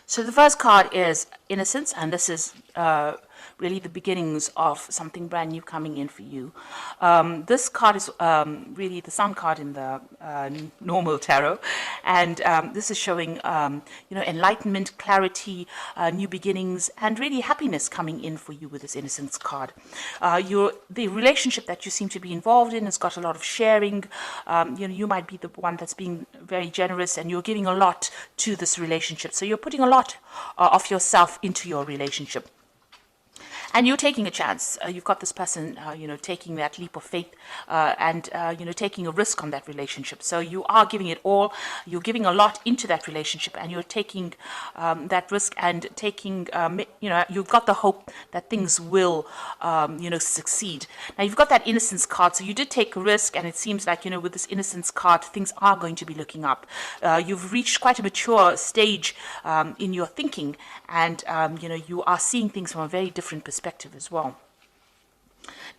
So the first card is Innocence, and this is really the beginnings of something brand new coming in for you. This card is really the sun card in the normal tarot, and this is showing enlightenment, clarity, new beginnings, and really happiness coming in for you with this Innocence card. The relationship that you seem to be involved in has got a lot of sharing. You might be the one that's being very generous, and you're giving a lot to this relationship. So you're putting a lot of yourself into your relationship. And you're taking a chance. You've got this person, taking that leap of faith and taking a risk on that relationship. So you are giving it all. You're giving a lot into that relationship, and you're taking that risk and taking, you've got the hope that things will, succeed. Now, you've got that Innocence card. So you did take a risk, and it seems like, with this Innocence card, things are going to be looking up. You've reached quite a mature stage in your thinking, and, you are seeing things from a very different perspective as well.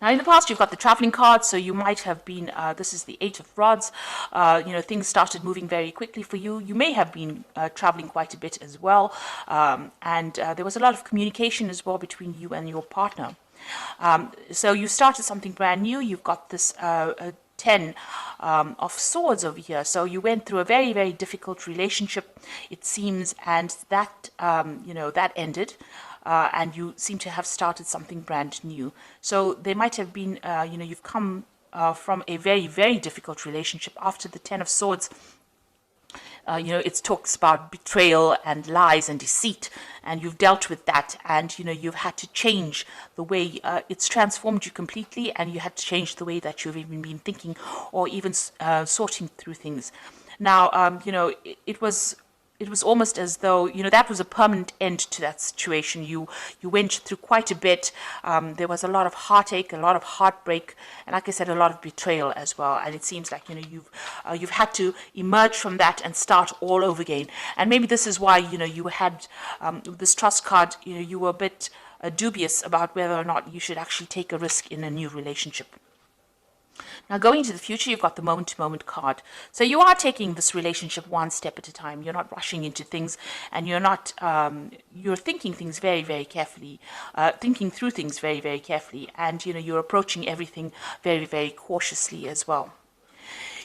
Now, in the past, you've got the traveling card, so you might have been, this is the Eight of Rods, things started moving very quickly for you. You may have been traveling quite a bit as well, and there was a lot of communication as well between you and your partner. So you started something brand new. You've got this 10 of Swords over here. So you went through a very, very difficult relationship, it seems, and that, that ended. And you seem to have started something brand new. So there might have been, you've come from a very, very difficult relationship. After the 10 of Swords, it talks about betrayal and lies and deceit, and you've dealt with that, and you've had to change the way it's transformed you completely, and you had to change the way that you've even been thinking or even sorting through things. Now, it was almost as though, that was a permanent end to that situation. You went through quite a bit. There was a lot of heartache, a lot of heartbreak, and like I said, a lot of betrayal as well. And it seems like, you've had to emerge from that and start all over again. And maybe this is why, you had this Trust card, you were a bit dubious about whether or not you should actually take a risk in a new relationship. Now, going into the future, you've got the moment-to-moment card. So you are taking this relationship one step at a time. You're not rushing into things, and you're not, you're thinking things very, very carefully, thinking through things very, very carefully, and, you're approaching everything very, very cautiously as well.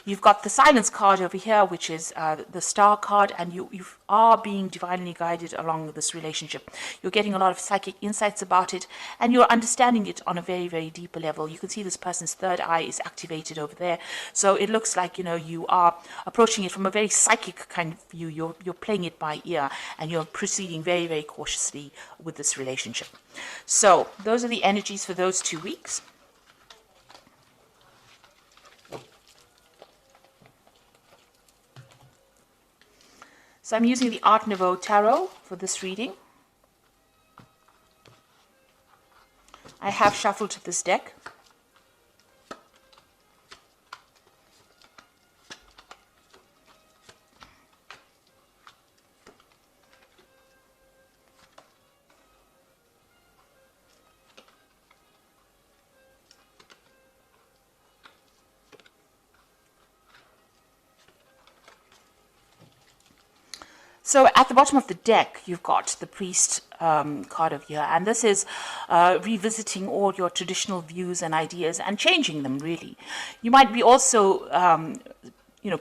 You've got the Silence card over here, which is the Star card, and you are being divinely guided along this relationship. You're getting a lot of psychic insights about it, and you're understanding it on a very, very deeper level. You can see this person's third eye is activated over there. So it looks like, you are approaching it from a very psychic kind of view. You're playing it by ear, and you're proceeding very, very cautiously with this relationship. So those are the energies for those 2 weeks. So I'm using the Art Nouveau Tarot for this reading. I have shuffled this deck. So at the bottom of the deck, you've got the Priest card over here, and this is revisiting all your traditional views and ideas and changing them, really. You might be also,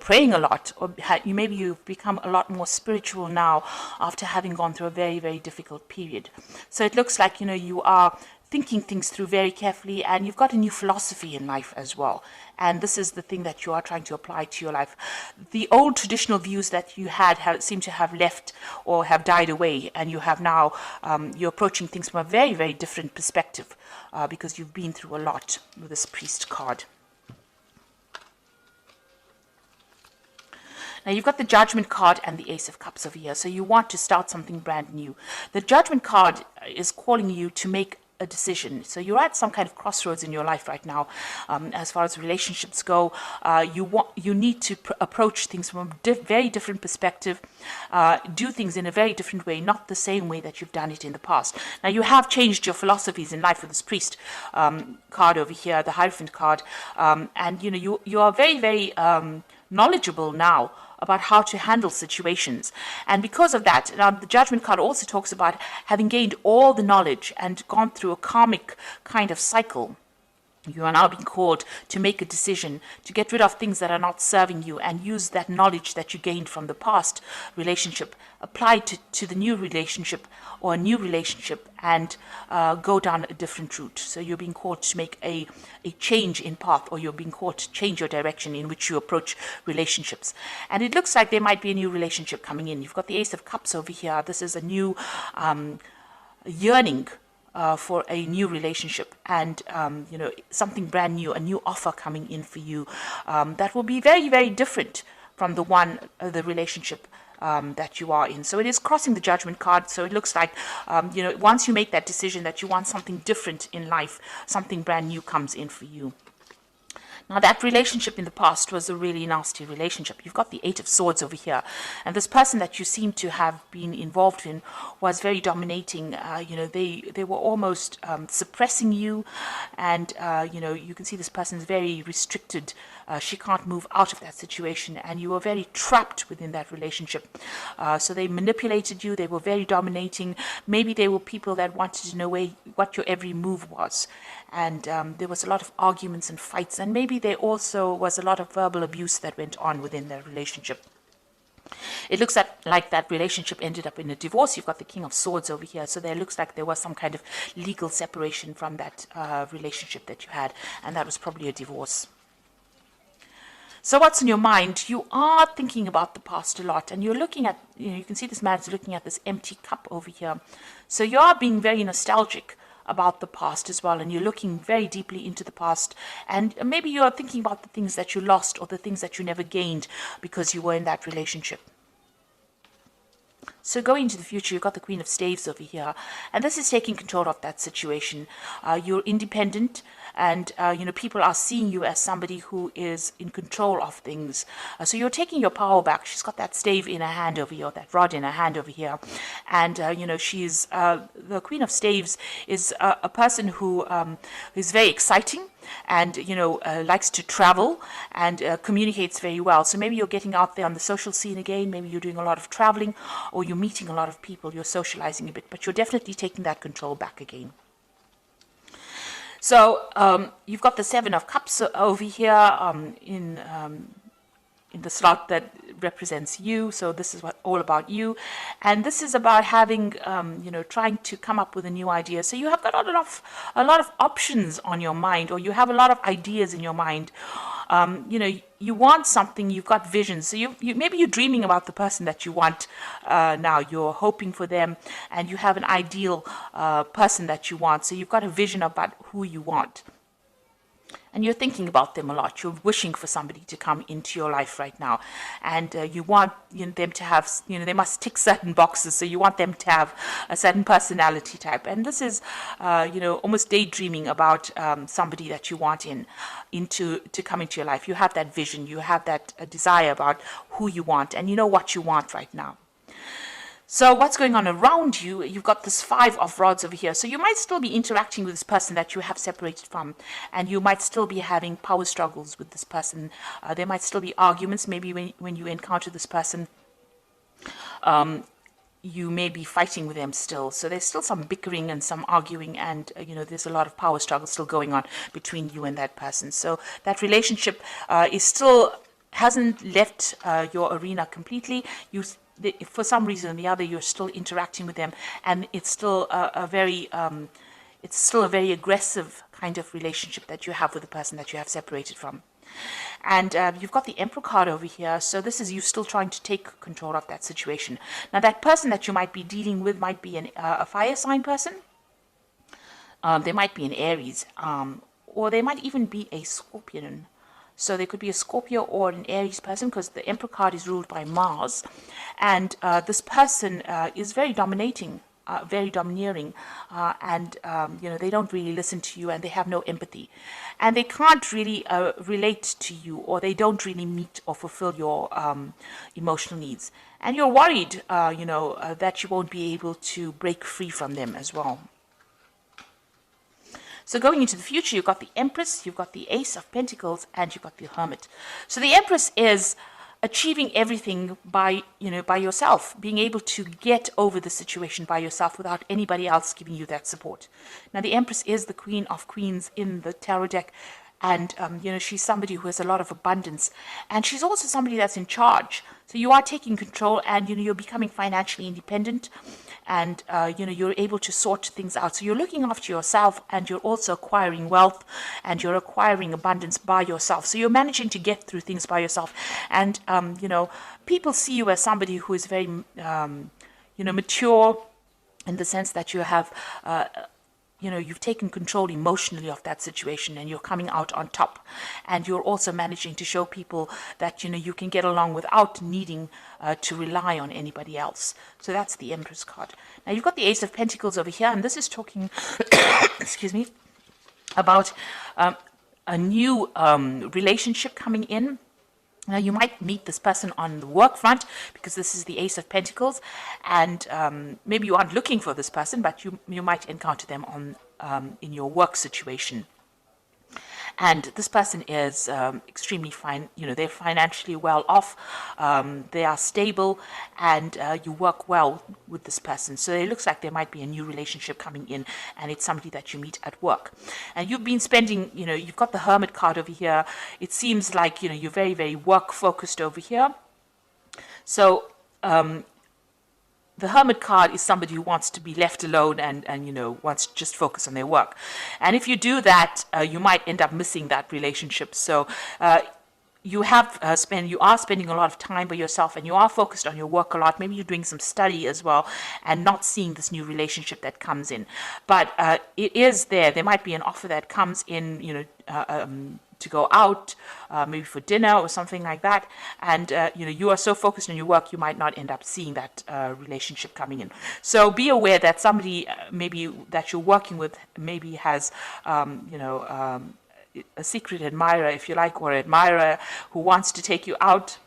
praying a lot, or maybe you've become a lot more spiritual now after having gone through a very, very difficult period. So it looks like, you are thinking things through very carefully, and you've got a new philosophy in life as well. And this is the thing that you are trying to apply to your life. The old traditional views that you had seem to have left or have died away, and you have now, you're approaching things from a very, very different perspective because you've been through a lot with this Priest card. Now, you've got the Judgment card and the Ace of Cups over here, so you want to start something brand new. The Judgment card is calling you to make a decision. So you're at some kind of crossroads in your life right now. As far as relationships go, you need to approach things from a very different perspective, do things in a very different way, not the same way that you've done it in the past. Now, you have changed your philosophies in life with this Priest card over here, the Hierophant card, and you are very, very knowledgeable now about how to handle situations. And because of that, now the Judgment card also talks about having gained all the knowledge and gone through a karmic kind of cycle. You are now being called to make a decision, to get rid of things that are not serving you and use that knowledge that you gained from the past relationship, apply to the new relationship or a new relationship, and go down a different route. So you're being called to make a change in path, or you're being called to change your direction in which you approach relationships. And it looks like there might be a new relationship coming in. You've got the Ace of Cups over here. This is a new yearning for a new relationship, and something brand new, a new offer coming in for you that will be very, very different from the relationship that you are in. So it is crossing the Judgment card. So it looks like once you make that decision that you want something different in life, something brand new comes in for you. Now, that relationship in the past was a really nasty relationship. You've got the Eight of Swords over here. And this person that you seem to have been involved in was very dominating. They were almost suppressing you. And, you can see this person is very restricted. She can't move out of that situation. And you were very trapped within that relationship. So they manipulated you. They were very dominating. Maybe they were people that wanted to know what your every move was. And there was a lot of arguments and fights, and maybe there also was a lot of verbal abuse that went on within their relationship. It looks like that relationship ended up in a divorce. You've got the King of Swords over here, so there looks like there was some kind of legal separation from that relationship that you had, and that was probably a divorce. So what's in your mind? You are thinking about the past a lot, and you're looking at, you can see this man's looking at this empty cup over here. So you are being very nostalgic about the past as well, and you're looking very deeply into the past, and maybe you're thinking about the things that you lost or the things that you never gained because you were in that relationship. So going into the future, you've got the Queen of Staves over here, and this is taking control of that situation. You're independent, and people are seeing you as somebody who is in control of things. So you're taking your power back. She's got that stave in her hand over here, that rod in her hand over here, and she's the Queen of Staves is a person who is very exciting, and likes to travel and communicates very well. So maybe you're getting out there on the social scene again. Maybe you're doing a lot of traveling, or you're meeting a lot of people. You're socializing a bit, but you're definitely taking that control back again. So you've got the Seven of Cups over here in the slot that represents you. So this is all about you, and this is about having trying to come up with a new idea. So you have got a lot of options on your mind, or you have a lot of ideas in your mind. You want something, you've got visions. So you maybe you're dreaming about the person that you want now. You're hoping for them, and you have an ideal person that you want. So you've got a vision about who you want. And you're thinking about them a lot. You're wishing for somebody to come into your life right now. And you want them to have, they must tick certain boxes. So you want them to have a certain personality type. And this is, almost daydreaming about somebody that you want to come into your life. You have that vision. You have that desire about who you want. And you know what you want right now. So what's going on around you? You've got this Five of Rods over here. So you might still be interacting with this person that you have separated from, and you might still be having power struggles with this person. There might still be arguments. Maybe when you encounter this person, you may be fighting with them still. So there's still some bickering and some arguing, and there's a lot of power struggle still going on between you and that person. So that relationship hasn't left your arena completely. For some reason or the other, you're still interacting with them, and it's still a very aggressive kind of relationship that you have with the person that you have separated from. And you've got the Emperor card over here, so this is you still trying to take control of that situation. Now, that person that you might be dealing with might be a fire sign person. They might be an Aries, or they might even be a Scorpion. So there could be a Scorpio or an Aries person, because the Emperor card is ruled by Mars. And this person is very dominating, very domineering, and they don't really listen to you, and they have no empathy. And they can't really relate to you, or they don't really meet or fulfill your emotional needs. And you're worried, that you won't be able to break free from them as well. So going into the future, you've got the Empress, you've got the Ace of Pentacles, and you've got the Hermit. So the Empress is achieving everything by by yourself, being able to get over the situation by yourself without anybody else giving you that support. Now the Empress is the Queen of Queens in the tarot deck, and she's somebody who has a lot of abundance, and she's also somebody that's in charge. So you are taking control, and you're becoming financially independent, and you're able to sort things out. So you're looking after yourself, and you're also acquiring wealth, and you're acquiring abundance by yourself. So you're managing to get through things by yourself, and people see you as somebody who is very mature, in the sense that you have you've taken control emotionally of that situation, and you're coming out on top, and you're also managing to show people that you can get along without needing to rely on anybody else. So that's the Empress card. Now you've got the Ace of Pentacles over here, and this is talking excuse me, about a new relationship coming in. Now, you might meet this person on the work front, because this is the Ace of Pentacles, and maybe you aren't looking for this person, but you might encounter them on in your work situation. And this person is extremely fine. They're financially well off. They are stable, and you work well with this person. So it looks like there might be a new relationship coming in, and it's somebody that you meet at work. And you've been spending, you've got the Hermit card over here. It seems like, you're very, very work focused over here. So, the Hermit card is somebody who wants to be left alone, and wants to just focus on their work. And if you do that, you might end up missing that relationship. So you are spending a lot of time by yourself, and you are focused on your work a lot. Maybe you're doing some study as well, and not seeing this new relationship that comes in. But it is there. There might be an offer that comes in, to go out, maybe for dinner or something like that, and you are so focused on your work, you might not end up seeing that relationship coming in. So be aware that somebody maybe that you're working with maybe has a secret admirer, if you like, or admirer who wants to take you out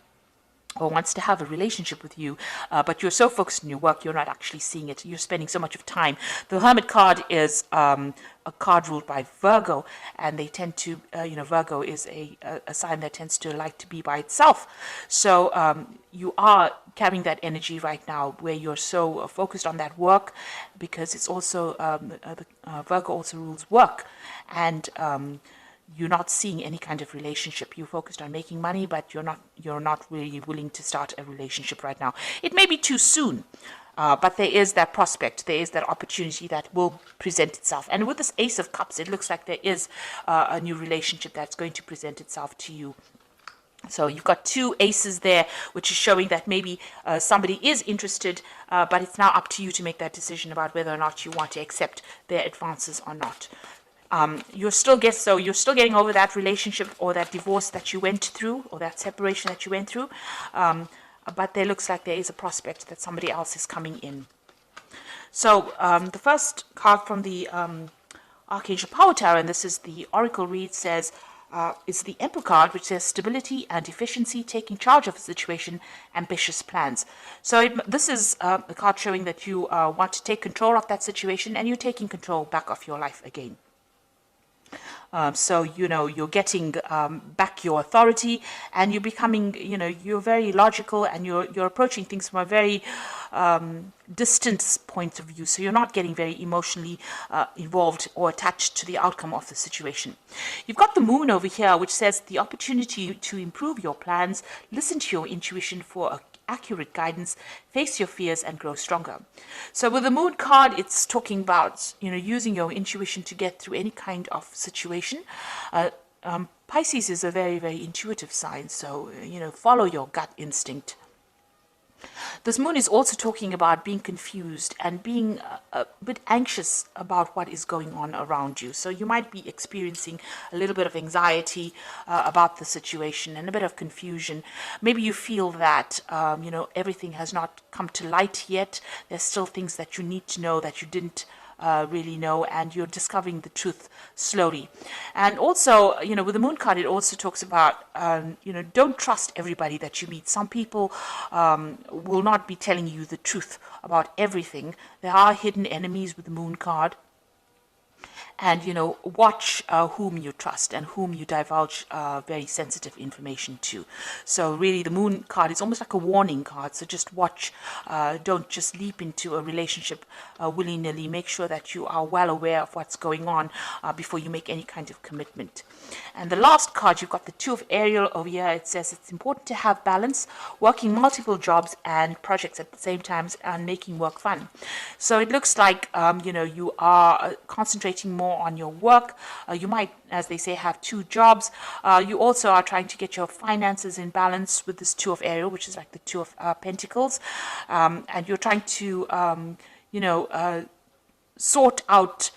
or wants to have a relationship with you, but you're so focused on your work, you're not actually seeing it. You're spending so much of time. The Hermit card is a card ruled by Virgo, and they tend to, Virgo is a sign that tends to like to be by itself. So you are carrying that energy right now, where you're so focused on that work, because it's also, Virgo also rules work, and you're not seeing any kind of relationship. You're focused on making money, but you're not really willing to start a relationship right now. It may be too soon, but there is that prospect, there is that opportunity that will present itself. And with this Ace of Cups, it looks like there is a new relationship that's going to present itself to you. So you've got two aces there, which is showing that maybe somebody is interested, but it's now up to you to make that decision about whether or not you want to accept their advances or not. You're still getting over that relationship or that divorce that you went through, or that separation that you went through, but there looks like there is a prospect that somebody else is coming in. So the first card from the Archangel Power Tower, and this is the Oracle read, says it's the Emperor card, which says stability and efficiency, taking charge of a situation, ambitious plans. So this is a card showing that you want to take control of that situation, and you're taking control back of your life again. So, you're getting back your authority, and you're becoming, you're very logical, and you're approaching things from a very distant point of view. So you're not getting very emotionally involved or attached to the outcome of the situation. You've got the Moon over here, which says the opportunity to improve your plans, listen to your intuition for accurate guidance, face your fears, and grow stronger. So with the Moon card, it's talking about using your intuition to get through any kind of situation. Pisces is a very, very intuitive sign, so follow your gut instinct. This Moon is also talking about being confused and being a bit anxious about what is going on around you. So you might be experiencing a little bit of anxiety about the situation, and a bit of confusion. Maybe you feel that everything has not come to light yet. There's still things that you need to know that you didn't really know, and you're discovering the truth slowly. And also, with the Moon card, it also talks about, don't trust everybody that you meet. Some people will not be telling you the truth about everything. There are hidden enemies with the Moon card. and watch whom you trust and whom you divulge very sensitive information to. So really the Moon card is almost like a warning card, so just watch. Don't just leap into a relationship willy-nilly. Make sure that you are well aware of what's going on before you make any kind of commitment. And the last card, you've got the Two of Ariel over here. It says it's important to have balance, working multiple jobs and projects at the same time, and making work fun. So it looks like you are concentrating more on your work. You might, as they say, have two jobs. You also are trying to get your finances in balance with this Two of Ariel, which is like the Two of Pentacles, and you're trying to sort out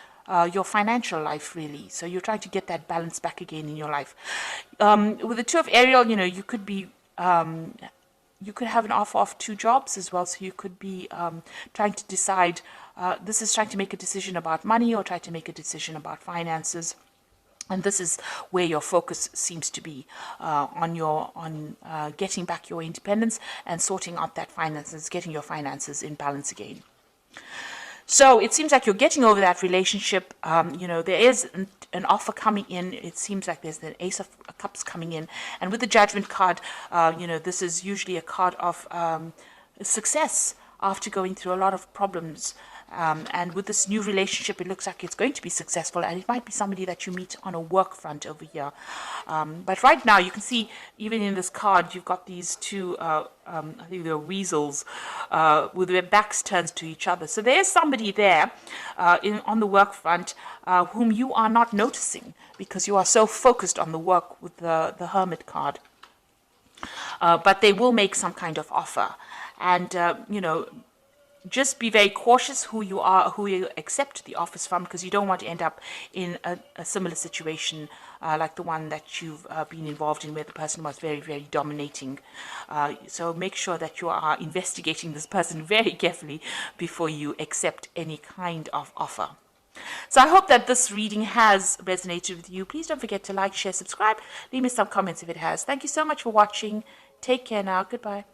your financial life, really. So you're trying to get that balance back again in your life. With the Two of Ariel, you could be you could have an offer of two jobs as well. So you could be trying to decide. This is trying to make a decision about money, or try to make a decision about finances. And this is where your focus seems to be on getting back your independence and sorting out that finances, getting your finances in balance again. So it seems like you're getting over that relationship. There is an offer coming in. It seems like there's an Ace of Cups coming in. And with the Judgment card, this is usually a card of success after going through a lot of problems. And with this new relationship, it looks like it's going to be successful, and it might be somebody that you meet on a work front over here. But right now, you can see, even in this card, you've got these two, I think they're weasels, with their backs turned to each other. So there's somebody there on the work front whom you are not noticing because you are so focused on the work with the Hermit card. But they will make some kind of offer. And, just be very cautious who you accept the offers from, because you don't want to end up in a similar situation like the one that you've been involved in, where the person was very, very dominating. So make sure that you are investigating this person very carefully before you accept any kind of offer. So I hope that this reading has resonated with you. Please don't forget to like, share, subscribe. Leave me some comments if it has. Thank you so much for watching. Take care now. Goodbye.